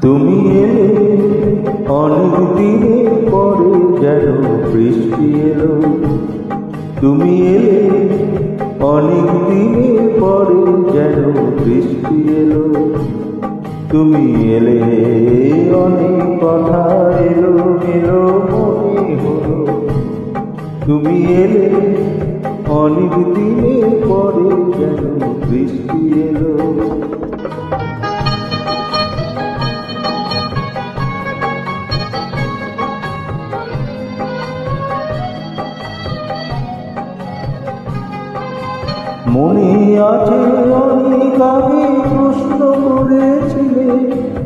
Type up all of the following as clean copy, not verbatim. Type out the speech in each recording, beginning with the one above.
তুমি এলে অনেক দিনের পরে যেন বৃষ্টি এলো। তুমি এলে অনেক দিনের পরে যেন বৃষ্টি এলো। তুমি এলে অনেক কথা এলো এলো মনে হলো। তুমি এলে অনেক দিনের পরে যেন বৃষ্টি এলো। মনে আছে অনেক আগে প্রশ্ন করেছিলে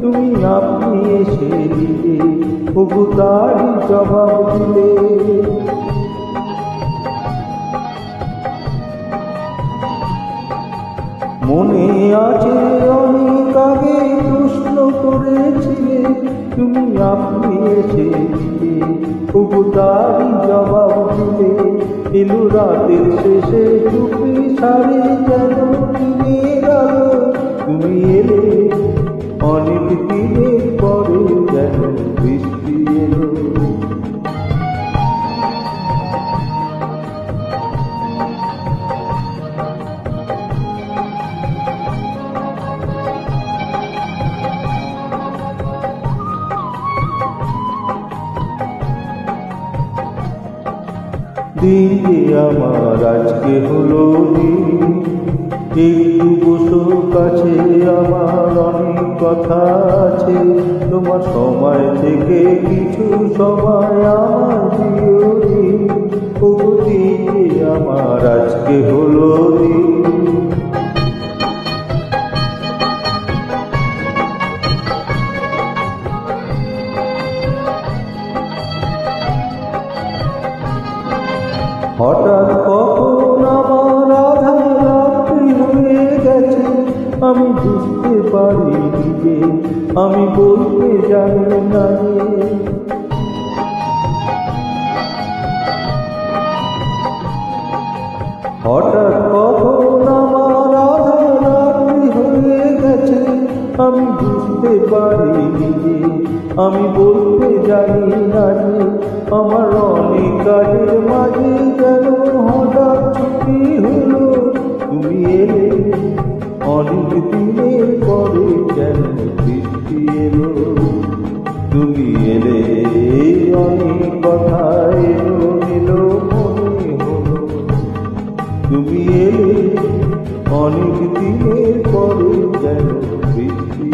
তুমি, আপনি এসে দিলে ওগো তারই জবাব দিলে। মনে আছে অনেক আগে প্রশ্ন করেছিলে তুমি, আপনি এসে দিলে ওগো তারই জবাব দিলে। এলো রাতের শেষে চুপি সারে যেন দিনের আলো। তুমি এলে অনেক দিনের পরে যেন বৃষ্টি এলো। দিন যে আমার আজকে হলো দিন, একটু বসো কাছে, আমার অনেক কথা আছে। তোমার সময় থেকে কিছু সময় আমার দিও দিন। ও দিন যে আমার আজকে হলো দিন। হঠাৎ কখন আমার আধা রাত্রি হয়ে গেছে, আমি বুঝতে পারিনি যে, আমি বলতে জানি না যে। হঠাৎ কখন আমার আধা রাত্রি হয়ে গেছে, আমি বুঝতে পারিনি যে, আমি বলতে জানি না যে। আমার অনেক কাজের মাঝে যেন হঠাৎ ছুটি হলো। তুমি এলে অনেক দিনের পরে যেন বৃষ্টি এলো। তুমি এলে অনেক কথা এলো এলো মনে হলো। তুমি এলে অনেক দিনের পরে যেন বৃষ্টি